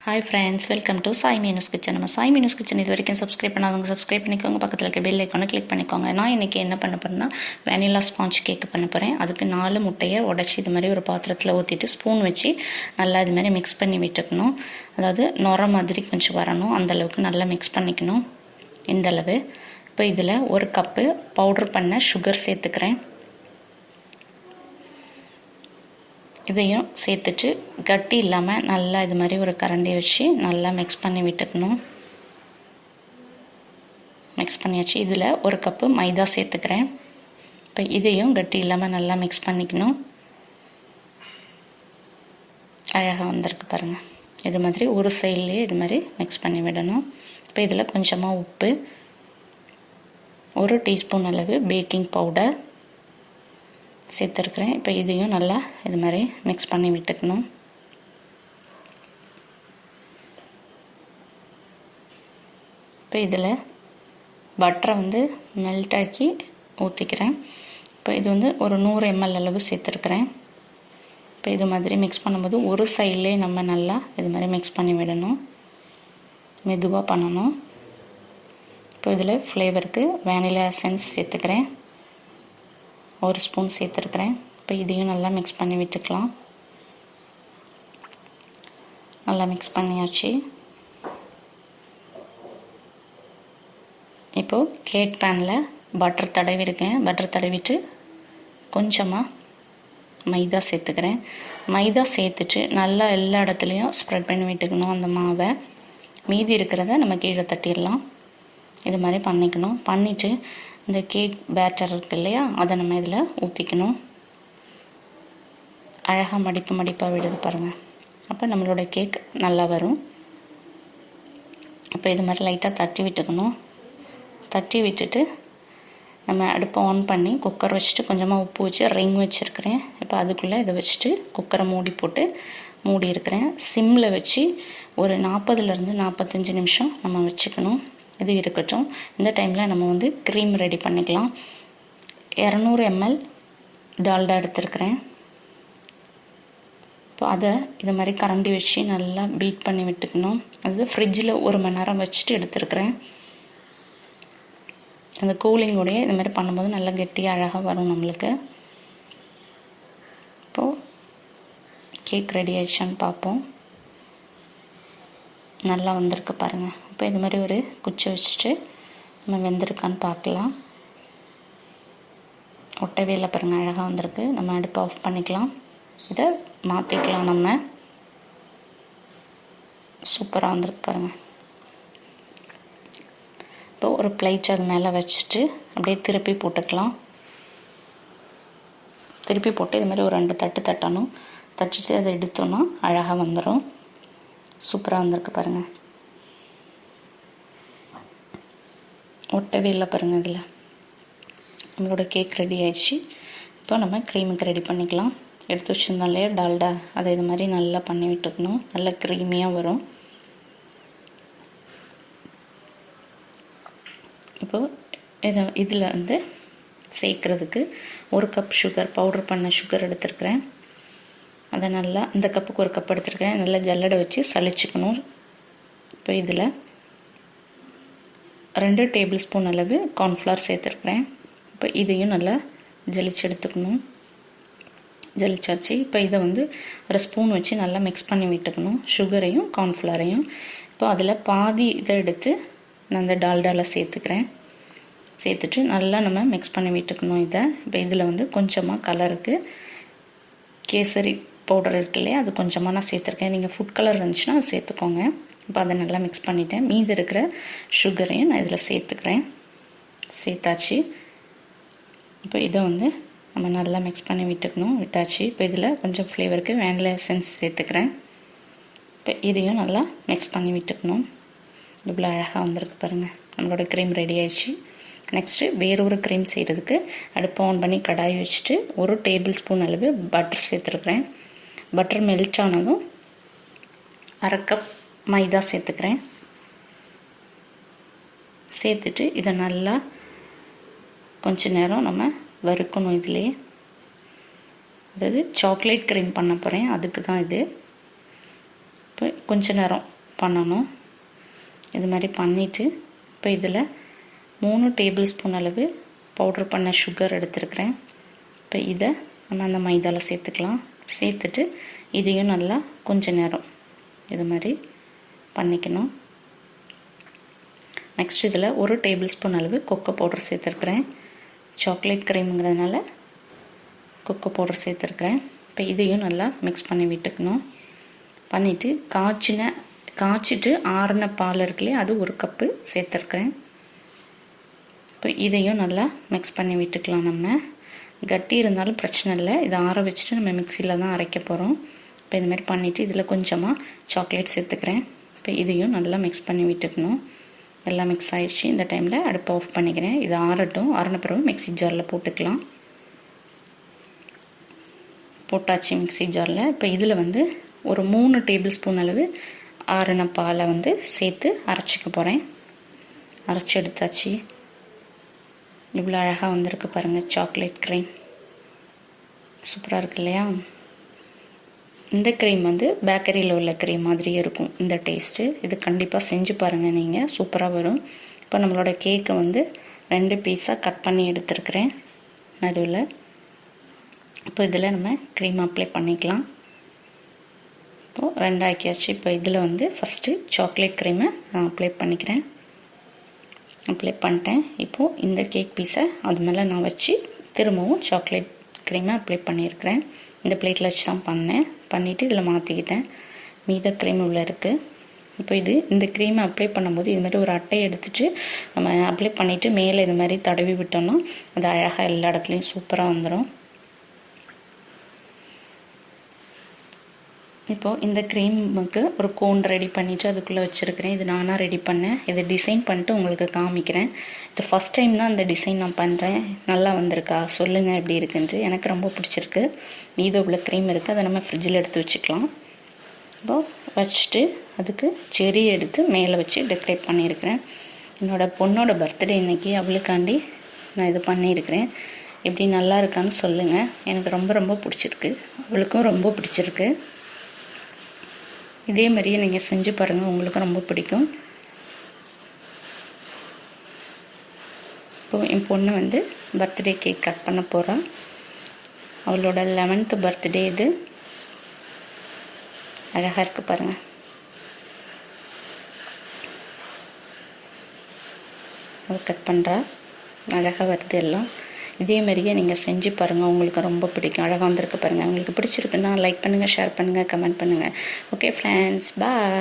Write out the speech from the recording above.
Hi friends, welcome to Sai minus kitchen. நம்ம Sai minus kitchen இது வரைக்கும் சப்ஸ்கிரைப் பண்ணாதவங்க சப்ஸ்கிரைப் பண்ணிக்கோங்க. பக்கத்தில் இருக்க பெல் ஐக்கானை கிளிக் பண்ணிக்கோங்க. நான் இன்றைக்கி என்ன பண்ண போகிறேன்னா வெனிலா ஸ்பாஞ்ச் கேக் பண்ண போகிறேன். அதுக்கு 4 முட்டையை உடச்சி இது மாதிரி ஒரு பாத்திரத்தில் ஊற்றிட்டு ஸ்பூன் வச்சு நல்லா இது மாதிரி மிக்ஸ் பண்ணி விட்டுக்கணும். அதாவது நுர மாதிரி கொஞ்சம் வரணும், அந்தளவுக்கு நல்லா மிக்ஸ் பண்ணிக்கணும். இந்தளவு. இப்போ இதில் 1 கப்பு பவுட்ரு பண்ண சுகர் சேர்த்துக்கிறேன். இதையும் சேர்த்துட்டு கட்டி இல்லாமல் நல்லா இது மாதிரி ஒரு கரண்டி வச்சு நல்லா மிக்ஸ் பண்ணி விட்டுக்கணும். மிக்ஸ் பண்ணியாச்சு. இதில் 1 கப்பு மைதா சேர்த்துக்கிறேன். இப்போ இதையும் கட்டி இல்லாமல் நல்லா மிக்ஸ் பண்ணிக்கணும். அழகாக வந்திருக்கு பாருங்கள். இது மாதிரி ஒரு சைட்லேயே இது மாதிரி மிக்ஸ் பண்ணி விடணும். இப்போ இதில் கொஞ்சமாக உப்பு, 1 டீஸ்பூன் அளவு பேக்கிங் பவுடர் சேர்த்துருக்குறேன். இப்போ இதையும் நல்லா இது மாதிரி மிக்ஸ் பண்ணி விட்டுக்கணும். இப்போ இதில் பட்டரை மெல்ட் ஆக்கி ஊற்றிக்கிறேன். இப்போ இது ஒரு 100 ml அளவு சேர்த்துருக்குறேன். இப்போ இது மாதிரி மிக்ஸ் பண்ணும்போது ஒரு சைட்லேயே நம்ம நல்லா இது மாதிரி மிக்ஸ் பண்ணி விடணும். மெதுவாக பண்ணணும். இப்போ இதில் ஃப்ளேவருக்கு வேனிலா எசன்ஸ் சேர்த்துக்கிறேன். 1 ஸ்பூன் சேர்த்துருக்குறேன். இப்போ இதையும் நல்லா மிக்ஸ் பண்ணி விட்டுக்கலாம். நல்லா மிக்ஸ் பண்ணியாச்சு. இப்போது கேக் பேனில் பட்டர் தடவிருக்கேன். பட்டர் தடவிட்டு கொஞ்சமாக மைதா சேர்த்துக்கிறேன். மைதா சேர்த்துட்டு நல்லா எல்லா இடத்துலையும் ஸ்ப்ரெட் பண்ணி விட்டுக்கணும் அந்த மாவை. மீதி இருக்கிறத நம்ம கீழே தட்டிடலாம். இது மாதிரி பண்ணிக்கணும். பண்ணிவிட்டு இந்த கேக் பேட்டர் இருக்கு இல்லையா, அதை நம்ம இதில் ஊற்றிக்கணும். அழகாக மடிப்பாக விடுது பாருங்கள். அப்போ நம்மளோட கேக் நல்லா வரும். இப்போ இது மாதிரி லைட்டாக தட்டி விட்டுக்கணும். தட்டி விட்டுட்டு நம்ம அடுப்பை ஆன் பண்ணி குக்கர் வச்சுட்டு கொஞ்சமாக உப்பு வச்சு ரிங் வச்சுருக்கிறேன். இப்போ அதுக்குள்ளே இதை வச்சுட்டு குக்கரை மூடி போட்டு மூடி இருக்கிறேன். சிம்மில் வச்சு ஒரு 40லேருந்து 45 நிமிஷம் நம்ம வச்சுக்கணும். இது இருக்கட்டும். இந்த டைமில் நம்ம க்ரீம் ரெடி பண்ணிக்கலாம். 200 ml டால்டா எடுத்துருக்கிறேன். இப்போ அதை இது மாதிரி கரண்டி வச்சு நல்லா பீட் பண்ணி விட்டுக்கணும். அது ஃப்ரிட்ஜில் 1 மணி நேரம் வச்சுட்டு எடுத்துருக்கிறேன். அந்த கூலிங்கோடைய இது மாதிரி பண்ணும்போது நல்லா கெட்டியாக அழகாக வரும் நம்மளுக்கு. இப்போது கேக் ரெடி ஆயிடுச்சான்னு பார்ப்போம். நல்லா வந்திருக்கு பாருங்கள். இப்போ இது மாதிரி ஒரு குச்சி வச்சுட்டு நம்ம வெந்திருக்கான்னு பார்க்கலாம். ஒட்டவே இல்லை பாருங்கள், அழகாக வந்திருக்கு. நம்ம அடுப்பை ஆஃப் பண்ணிக்கலாம். இதை மாற்றிக்கலாம். நம்ம சூப்பராக வந்திருக்கு பாருங்கள். இப்போ ஒரு பிளேட் அது மேலே வச்சுட்டு அப்படியே திருப்பி போட்டுக்கலாம். திருப்பி போட்டு இது மாதிரி ஒரு 2 தட்டு தட்டணும். தட்டிட்டு அதை எடுத்தோன்னா அழகாக வந்துடும். சூப்பராக வந்திருக்கு பாருங்கள். ஒட்டவே இல்லை பாருங்கள். இதில் நம்மளோட கேக் ரெடி ஆயிடுச்சு. இப்போ நம்ம க்ரீமுக்கு ரெடி பண்ணிக்கலாம். எடுத்து வச்சுருந்தோம் இல்லையா டால்டா, அதை இது மாதிரி நல்லா பண்ணி விட்டுக்கணும். நல்லா க்ரீமியாக வரும். இப்போது இதில் சேர்க்குறதுக்கு 1 கப் சுகர், பவுட்ரு பண்ண சுகர் எடுத்துருக்கிறேன். அதை நல்லா இந்த கப்புக்கு 1 கப் எடுத்துருக்கிறேன். நல்லா ஜல்லடை வச்சு சளிச்சிக்கணும். இப்போ இதில் 2 டேபிள் ஸ்பூன் அளவு கார்ன்ஃப்ளவர் சேர்த்துருக்குறேன். இப்போ இதையும் நல்லா ஜலிச்சு எடுத்துக்கணும். ஜலிச்சாச்சு. இப்போ இதை ஒரு ஸ்பூன் வச்சு நல்லா மிக்ஸ் பண்ணி விட்டுக்கணும், சுகரையும் கார்ன்ஃப்ளவரையும். இப்போ அதில் பாதி இதை எடுத்து நான் அந்த டால்டாவில் சேர்த்துக்கிறேன். சேர்த்துட்டு நல்லா நம்ம மிக்ஸ் பண்ணி விட்டுக்கணும் இதை. இப்போ இதில் கொஞ்சமாக கலருக்கு கேசரி பவுடர் இருக்கு இல்லையா, அது கொஞ்சமாக நான் சேர்த்துருக்கேன். நீங்கள் ஃபுட் கலர் இருந்துச்சுன்னா அது சேர்த்துக்கோங்க. இப்போ அதை நல்லா மிக்ஸ் பண்ணிவிட்டேன். மீதி இருக்கிற சுகரையும் நான் இதில் சேர்த்துக்கிறேன். சேர்த்தாச்சு. இப்போ இதை நம்ம நல்லா மிக்ஸ் பண்ணி விட்டுக்கணும். விட்டாச்சு. இப்போ இதில் கொஞ்சம் ஃப்ளேவருக்கு வேனிலா எசன்ஸ் சேர்த்துக்கிறேன். இப்போ இதையும் நல்லா மிக்ஸ் பண்ணி விட்டுக்கணும். இவ்வளோ அழகாக வந்திருக்கு பாருங்கள். நம்மளோட க்ரீம் ரெடி ஆயிடுச்சு. நெக்ஸ்ட்டு வேறொரு க்ரீம் செய்கிறதுக்கு அடுப்பை ஆன் பண்ணி கடாய் வச்சுட்டு 1 டேபிள் ஸ்பூன் அளவு பட்டர் சேர்த்துருக்குறேன். பட்டர் மெல்ட் ஆனதும் 1/2 கப் மைதா சேர்த்துக்கிறேன். சேர்த்துட்டு இதை நல்லா கொஞ்ச நேரம் நம்ம வறுக்கணும். இதுலேயே அதாவது சாக்லேட் க்ரீம் பண்ண போகிறேன், அதுக்கு தான் இது. இப்போ கொஞ்ச நேரம் பண்ணணும். இது மாதிரி பண்ணிவிட்டு இப்போ இதில் 3 டேபிள் ஸ்பூன் அளவு பவுடர் பண்ண சுகர் எடுத்துருக்கிறேன். இப்போ இதை நம்ம அந்த மைதாவில் சேர்த்துக்கலாம். சேர்த்துட்டு இதையும் நல்லா கொஞ்ச நேரம் இது மாதிரி பண்ணிக்கணும். நெக்ஸ்ட் இதில் 1 டேபிள் ஸ்பூன் அளவு கொக்கோ பவுடர் சேர்த்துருக்குறேன். சாக்லேட் க்ரீமுங்கிறதுனால கொக்கோ பவுடர் சேர்த்துருக்குறேன். இப்போ இதையும் நல்லா மிக்ஸ் பண்ணி விட்டுக்கணும். பண்ணிவிட்டு காய்ச்சிட்டு ஆறின பால் இருக்குல்லையே அது 1 கப்பு சேர்த்துருக்குறேன். இப்போ இதையும் நல்லா மிக்ஸ் பண்ணி விட்டுக்கலாம். நம்ம கட்டி இருந்தாலும் பிரச்சனை இல்லை, இதை ஆற வச்சுட்டு நம்ம மிக்சியில் தான் அரைக்க போகிறோம். இப்போ இதுமாதிரி பண்ணிவிட்டு இதில் கொஞ்சமாக சாக்லேட் சேர்த்துக்கிறேன். இப்போ இதையும் நல்லா மிக்ஸ் பண்ணி விட்டுக்கணும். எல்லாம் மிக்ஸ் ஆயிடுச்சு. இந்த டைமில் அடுப்பை ஆஃப் பண்ணிக்கிறேன். இது ஆறட்டும். ஆறின பிறகு மிக்சி ஜாரில் போட்டுக்கலாம். போட்டாச்சு மிக்சி ஜாரில். இப்போ இதில் வந்து ஒரு 3 டேபிள் ஸ்பூன் அளவு ஆறின பாலை வந்து சேர்த்து அரைச்சிக்க போகிறேன். அரைச்சி எடுத்தாச்சு. இவ்வளோ அழகாக வந்திருக்கு பாருங்கள். சாக்லேட் க்ரீம் சூப்பராக இருக்கு இல்லையா? இந்த க்ரீம் வந்து பேக்கரியில் உள்ள க்ரீம் மாதிரியே இருக்கும் இந்த டேஸ்ட்டு. இது கண்டிப்பாக செஞ்சு பாருங்கள் நீங்கள், சூப்பராக வரும். இப்போ நம்மளோட கேக்கை வந்து 2 பீஸாக கட் பண்ணி எடுத்துருக்கிறேன் நடுவில். இப்போ இதில் நம்ம க்ரீம் அப்ளை பண்ணிக்கலாம். இப்போது 2 ஆக்கியாச்சு. இப்போ இதில் வந்து ஃபஸ்ட்டு சாக்லேட் க்ரீமை நான் அப்ளை பண்ணிக்கிறேன். அப்ளை பண்ணிட்டேன். இப்போது இந்த கேக் பீஸை அது மேலே நான் வச்சு திரும்பவும் சாக்லேட் க்ரீமை அப்ளை பண்ணியிருக்கிறேன். இந்த பிளேட்டில் வச்சு தான் பண்ணிவிட்டு இதில் மாற்றிக்கிட்டேன். மீத க்ரீம் உள்ளே இருக்குது. இப்போ இந்த க்ரீமை அப்ளை பண்ணும்போது இது மாதிரி ஒரு அட்டையை எடுத்துகிட்டு நம்ம அப்ளை பண்ணிவிட்டு மேலே இது மாதிரி தடவி விட்டோம்னா அது அழகாக எல்லா இடத்துலையும் சூப்பராக வந்துடும். இப்போது இந்த க்ரீமுக்கு ஒரு கோன் ரெடி பண்ணிவிட்டு அதுக்குள்ளே வச்சுருக்கிறேன். இது நானாக ரெடி பண்ணேன். இதை டிசைன் பண்ணிட்டு உங்களுக்கு காமிக்கிறேன். இது ஃபஸ்ட் டைம் தான் இந்த டிசைன் நான் பண்ணுறேன். நல்லா வந்திருக்கா சொல்லுங்கள் எப்படி இருக்குன்ட்டு. எனக்கு ரொம்ப பிடிச்சிருக்கு. மீது உள்ள க்ரீம் இருக்குது, அதை நம்ம ஃப்ரிட்ஜில் எடுத்து வச்சுக்கலாம். இப்போது வச்சுட்டு அதுக்கு செரி எடுத்து மேலே வச்சு டெக்கரேட் பண்ணியிருக்கிறேன். என்னோடய பொண்ணோட பர்த்டே இன்றைக்கி, அவளுக்காண்டி நான் இது பண்ணியிருக்கிறேன். எப்படி நல்லா இருக்கான்னு சொல்லுங்கள். எனக்கு ரொம்ப ரொம்ப பிடிச்சிருக்கு, அவளுக்கும் ரொம்ப பிடிச்சிருக்கு. இதே மாதிரியே நீங்கள் செஞ்சு பாருங்கள், உங்களுக்கு ரொம்ப பிடிக்கும். இப்போது என் பொண்ணு வந்து பர்த்டே கேக் கட் பண்ண போகிறா. அவளோட 11th பர்த்டே இது. அழகாக இருக்குது பாருங்கள். அவள் கட் பண்ணுறா, அழகாக வருது எல்லாம். இதே மாதிரியே நீங்கள் செஞ்சு பாருங்கள், உங்களுக்கு ரொம்ப பிடிக்கும். அழகாக வந்திருக்கு பாருங்கள். உங்களுக்கு பிடிச்சிருக்குன்னா லைக் பண்ணுங்கள், ஷேர் பண்ணுங்கள், கமெண்ட் பண்ணுங்கள். ஓகே ஃப்ரெண்ட்ஸ், பாய்.